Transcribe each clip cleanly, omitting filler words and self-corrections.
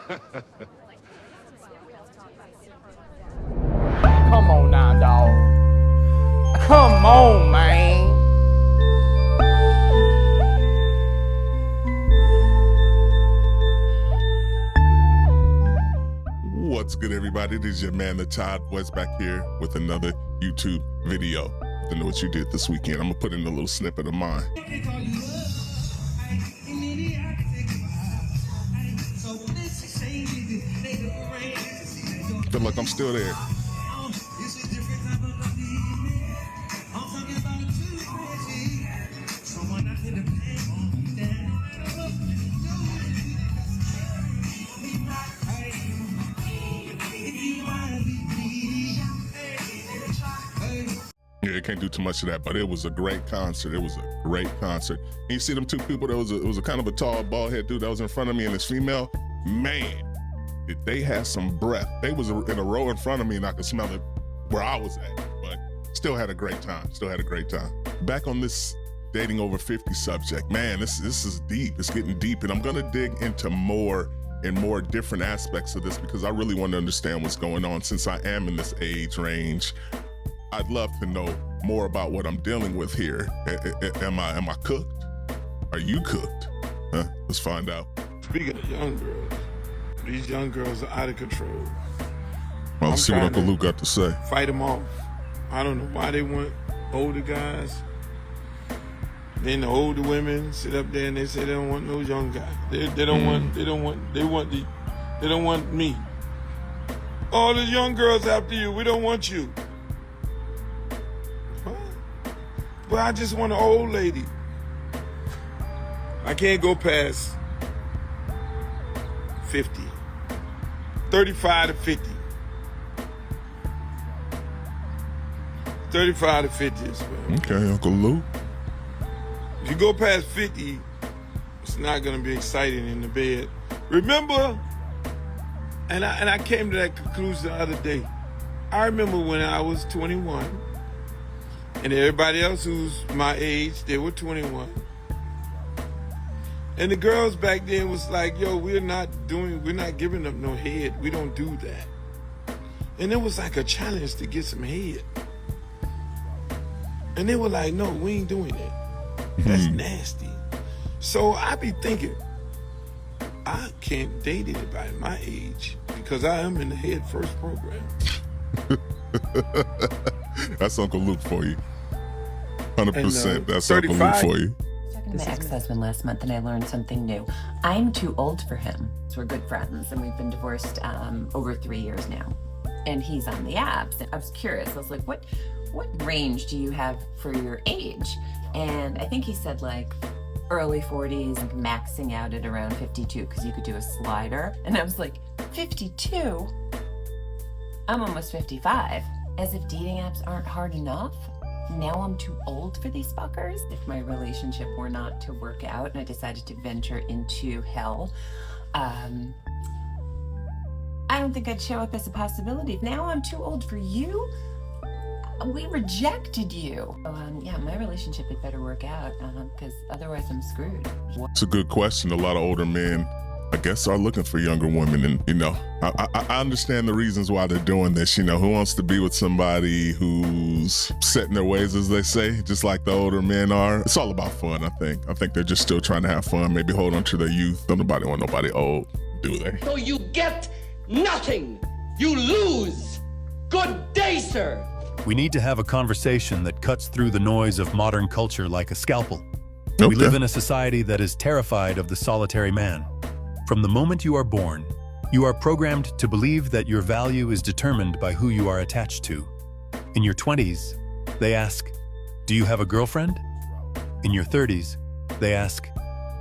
Come on now, dog. Come on, man. What's good, everybody? It is your man, the Todd was back here with another YouTube video. I don't know what you did this weekend. I'm gonna put in a little snippet of mine. Feel like I'm still there. Yeah, can't do too much of that, but it was a great concert. It was a great concert. And you see them two people, it was a kind of a tall, bald head dude that was in front of me and this female. Man, did they have some breath. They was in a row in front of me and I could smell it where I was at, but still had a great time, Back on this dating over 50 subject, man, this is deep, it's getting deep, and I'm gonna dig into more and more different aspects of this because I really want to understand what's going on since I am in this age range. I'd love to know more about what I'm dealing with here. Am I cooked? Are you cooked? Huh? Let's find out. Speaking of young girls, these young girls are out of control. Well, let's see what Uncle Luke got to say. Fight them off. I don't know why they want older guys. Then the older women sit up there and they say they don't want no young guy. They don't want me. All the young girls after you, we don't want you. What? But I just want an old lady. I can't go past 50. 35 to 50. 35 to 50 is well. Okay, Uncle Luke. If you go past 50, it's not gonna be exciting in the bed. Remember, and I came to that conclusion the other day. I remember when I was 21, and everybody else who's my age, they were 21. And the girls back then was like, yo, we're not giving up no head. We don't do that. And it was like a challenge to get some head. And they were like, no, we ain't doing that. That's nasty. So I be thinking, I can't date anybody my age because I am in the Head First program. That's Uncle Luke for you. 100%. And, that's Uncle Luke for you. Talking to my ex-husband last month and I learned something new. I'm too old for him. So we're good friends and we've been divorced over 3 years now. And he's on the apps. And I was curious. I was like, what range do you have for your age? And I think he said like early 40s, maxing out at around 52 because you could do a slider. And I was like, 52? I'm almost 55. As if dating apps aren't hard enough. Now I'm too old for these fuckers. If my relationship were not to work out and I decided to venture into hell, I don't think I'd show up as a possibility. If now I'm too old for you, we rejected you. Yeah, my relationship had better work out because otherwise I'm screwed. It's a good question. A lot of older men, I guess, are looking for younger women. And, I understand the reasons why they're doing this. Who wants to be with somebody who's set in their ways, as they say, just like the older men are? It's all about fun, I think. I think they're just still trying to have fun, maybe hold on to their youth. Don't nobody want nobody old, do they? So you get nothing. You lose. Good day, sir. We need to have a conversation that cuts through the noise of modern culture like a scalpel. Okay. We live in a society that is terrified of the solitary man. From the moment you are born, you are programmed to believe that your value is determined by who you are attached to. In your 20s, they ask, do you have a girlfriend? In your 30s, they ask,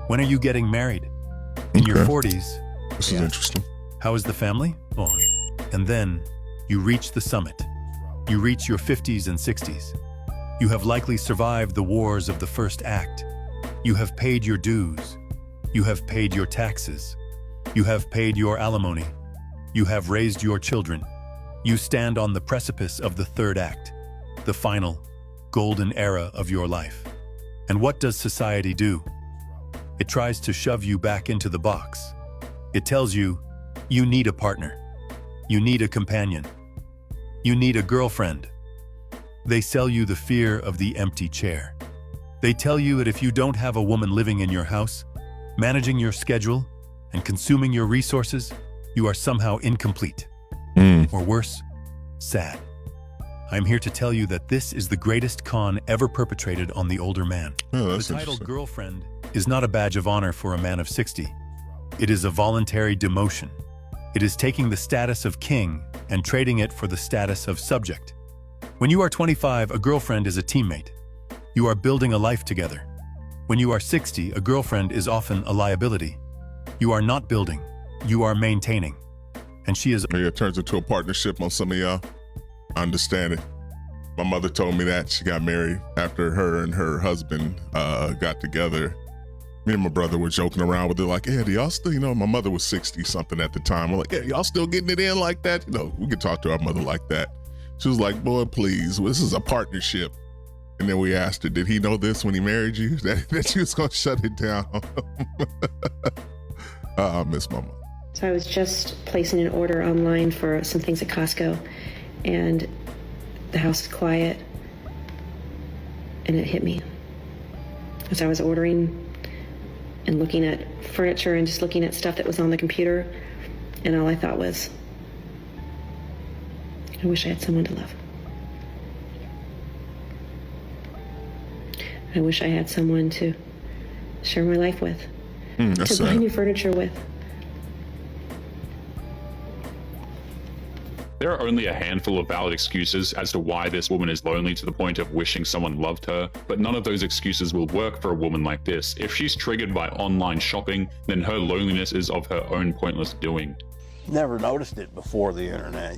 when are you getting married? In your 40s, this is interesting. How is the family? And then you reach the summit. You reach your 50s and 60s. You have likely survived the wars of the first act. You have paid your dues. You have paid your taxes. You have paid your alimony. You have raised your children. You stand on the precipice of the third act, the final, golden era of your life. And what does society do? It tries to shove you back into the box. It tells you, You need a partner. You need a companion. You need a girlfriend. They sell you the fear of the empty chair. They tell you that if you don't have a woman living in your house, managing your schedule, and consuming your resources, you are somehow incomplete. Or worse, sad. I'm here to tell you that this is the greatest con ever perpetrated on the older man. Oh, The that's title interesting. girlfriend is not a badge of honor for a man of 60. It is a voluntary demotion. It is taking the status of king and trading it for the status of subject. When you are 25, a girlfriend is a teammate. You are building a life together. When you are 60, a girlfriend is often a liability. You are not building, you are maintaining. And she is Yeah, it turns into a partnership on some of y'all. I understand it. My mother told me that she got married after her and her husband got together. Me and my brother were joking around with it, like, yeah, do y'all still, my mother was 60 something at the time. We're like, yeah, y'all still getting it in like that? We could talk to our mother like that. She was like, boy, please, this is a partnership. And then we asked her, did he know this when he married you? That she was going to shut it down. I miss my mom. So I was just placing an order online for some things at Costco, and the house is quiet, and it hit me. As I was ordering and looking at furniture and just looking at stuff that was on the computer, and all I thought was, I wish I had someone to love. I wish I had someone to share my life with, That's to buy sad. new furniture with. There are only a handful of valid excuses as to why this woman is lonely to the point of wishing someone loved her, but none of those excuses will work for a woman like this. If she's triggered by online shopping, then her loneliness is of her own pointless doing. Never noticed it before the internet,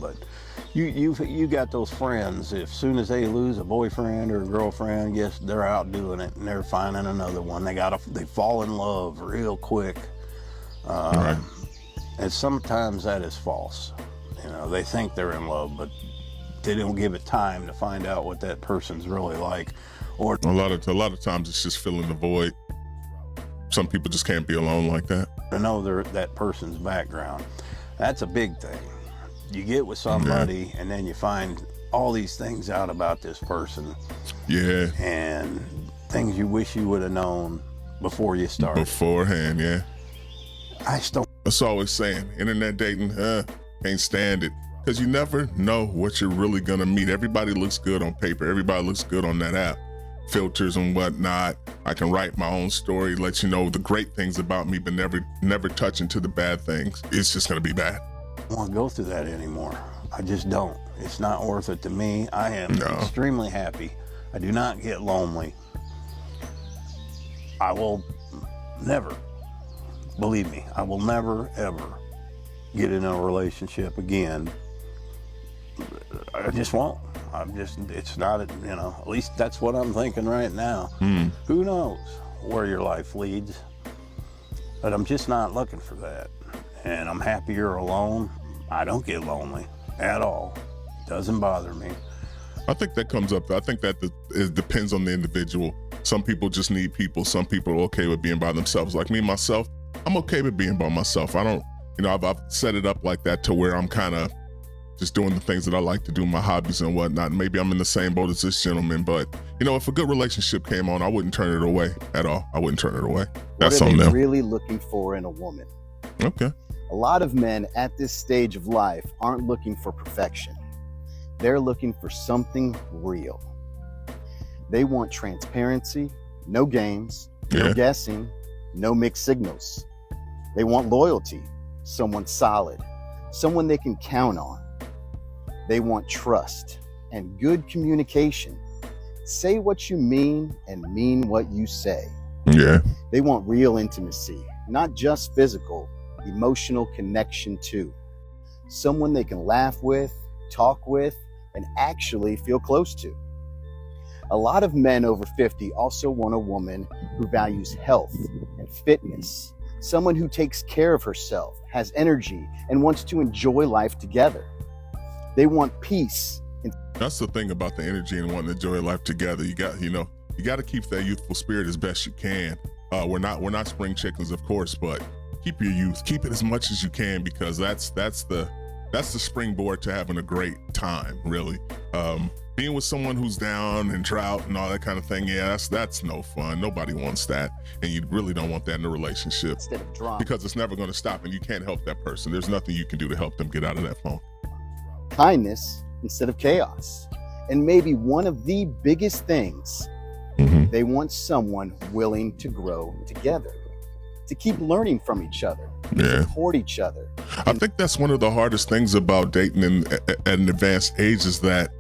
but you got those friends. As soon as they lose a boyfriend or a girlfriend, yes, they're out doing it and they're finding another one. They fall in love real quick, Right. and sometimes that is false. They think they're in love, but they don't give it time to find out what that person's really like. Or A lot of times it's just filling the void. Some people just can't be alone like that. to know that person's background. That's a big thing. You get with somebody and then you find all these things out about this person Yeah, and things you wish you would have known before you started. beforehand, yeah. I still That's always saying, internet dating, can't stand it. Because you never know what you're really gonna meet. Everybody looks good on paper. Everybody looks good on that app. Filters and whatnot. I can write my own story, let you know the great things about me, but never touch into the bad things. It's just gonna be bad. don't want to go through that anymore. I just don't. It's not worth it to me. I am No. extremely happy. I do not get lonely. I will never, believe me, I will never ever get in a relationship again. I just won't. It's not, at least that's what I'm thinking right now. Who knows where your life leads? But I'm just not looking for that. And I'm happier alone. I don't get lonely at all. Doesn't bother me. I think that comes up. I think that it depends on the individual. Some people just need people. Some people are okay with being by themselves. Like me, myself, I'm okay with being by myself. I don't, I've set it up like that to where I'm kind of just doing the things that I like to do, my hobbies and whatnot. Maybe I'm in the same boat as this gentleman, but if a good relationship came on, I wouldn't turn it away at all. I wouldn't turn it away. That's what are on they them. really looking for in a woman? Okay. A lot of men at this stage of life aren't looking for perfection. They're looking for something real. They want transparency, no games, no Yeah. guessing, no mixed signals. They want loyalty, someone solid, someone they can count on. They want trust and good communication. Say what you mean and mean what you say. Yeah. They want real intimacy, not just physical, emotional connection too. Someone they can laugh with, talk with, and actually feel close to. A lot of men over 50 also want a woman who values health and fitness, someone who takes care of herself, has energy, and wants to enjoy life together. They want peace. That's the thing about the energy and wanting to enjoy life together. You got to keep that youthful spirit as best you can. We're not spring chickens, of course, but keep your youth, keep it as much as you can, because that's the springboard to having a great time, really. Being with someone who's down and drought and all that kind of thing, yeah, that's no fun. Nobody wants that, and you really don't want that in a relationship. Instead of drama. Because it's never going to stop, and you can't help that person. There's nothing you can do to help them get out of that funk. Kindness instead of chaos. And maybe one of the biggest things, they want someone willing to grow together, to keep learning from each other, Yeah. support each other. I think that's one of the hardest things about dating at an advanced age, is that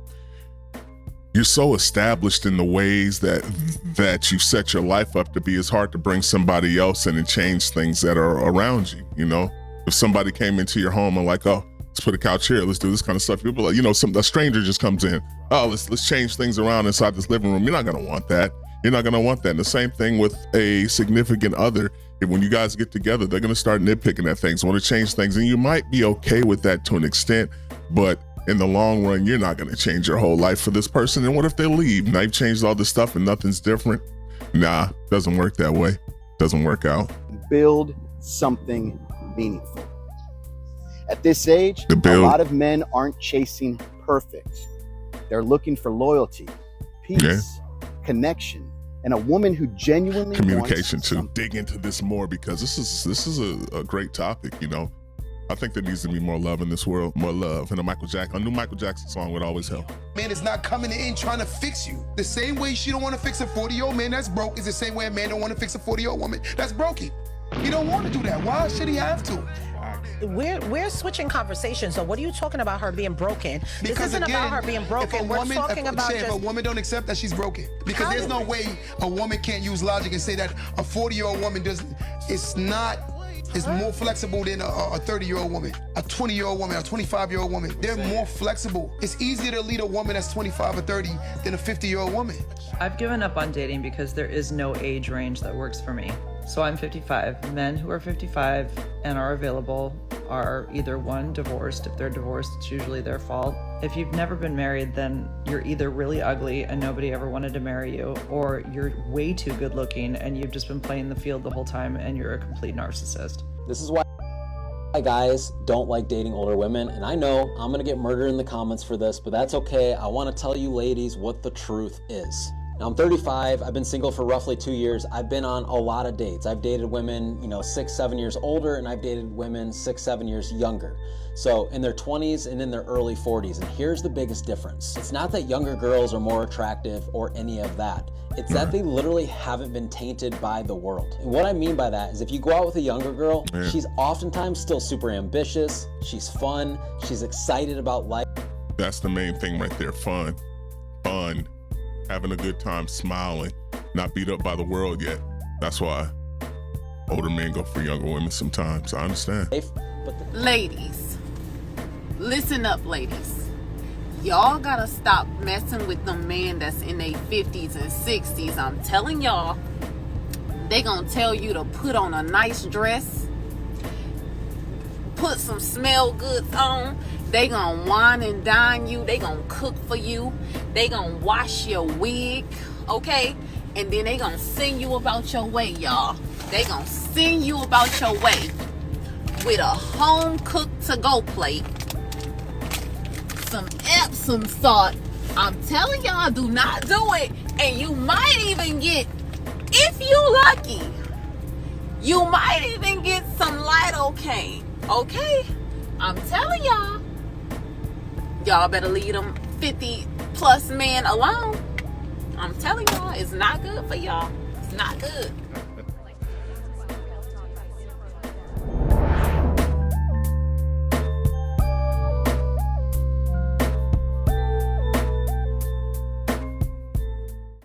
you're so established in the ways that you set your life up to be. It's hard to bring somebody else in and change things that are around you. You know, if somebody came into your home and like, oh, let's put a couch here, let's do this kind of stuff. People like, you know, a stranger just comes in. Oh, let's change things around inside this living room. You're not gonna want that. You're not gonna want that. And the same thing with a significant other. When you guys get together, they're gonna start nitpicking at things, want to change things, and you might be okay with that to an extent, but in the long run, you're not gonna change your whole life for this person. And what if they leave? Now you've changed all this stuff and nothing's different. Nah, doesn't work that way. Doesn't work out. Build something meaningful. At this age, a lot of men aren't chasing perfect. They're looking for loyalty, peace, connection, and a woman who genuinely communication wants too. something. Dig into this more, because this is a great topic. You know, I think there needs to be more love in this world, more love. And a new Michael Jackson song would always help. Man is not coming in trying to fix you. The same way she don't want to fix a 40-year-old man that's broke is the same way a man don't want to fix a 40-year-old woman that's broken. He don't want to do that. Why should he have to? We're switching conversations. So what are you talking about her being broken? This isn't about her being broken. We're talking about if a woman don't accept that she's broken, because there's no way a woman can't use logic and say that a 40-year-old woman doesn't. It's not. It's more flexible than a 30-year-old woman, a 20-year-old woman, a 25-year-old woman. They're more flexible. It's easier to lead a woman that's 25 or 30 than a 50-year-old woman. I've given up on dating because there is no age range that works for me. So I'm 55. Men who are 55 and are available are either one, divorced. If they're divorced, it's usually their fault. If you've never been married, then you're either really ugly and nobody ever wanted to marry you, or you're way too good looking and you've just been playing the field the whole time and you're a complete narcissist. This is why guys don't like dating older women, and I know I'm gonna get murdered in the comments for this, but that's okay. I wanna tell you ladies what the truth is. Now I'm 35, I've been single for roughly 2 years. I've been on a lot of dates. I've dated women, 6-7 years older, and I've dated women 6-7 years younger. So in their 20s and in their early 40s. And here's the biggest difference. It's not that younger girls are more attractive or any of that. It's that they literally haven't been tainted by the world. And what I mean by that is if you go out with a younger girl, she's oftentimes still super ambitious, she's fun, she's excited about life. That's the main thing right there. Fun, having a good time, smiling, not beat up by the world yet. That's why older men go for younger women sometimes. I understand. Ladies, listen up, ladies. Y'all gotta stop messing with them men that's in their 50s and 60s. I'm telling y'all, they gonna tell you to put on a nice dress, put some smell goods on. They gonna wine and dine you. They gonna cook for you. They gonna wash your wig, okay? And then they gonna send you about your way, y'all. They gonna send you about your way with a home-cooked to-go plate, some Epsom salt. I'm telling y'all, do not do it. And you might even get, if you lucky, you might even get some lidocaine, okay? I'm telling y'all. Y'all better leave them 50-plus men alone. I'm telling y'all, it's not good for y'all. It's not good.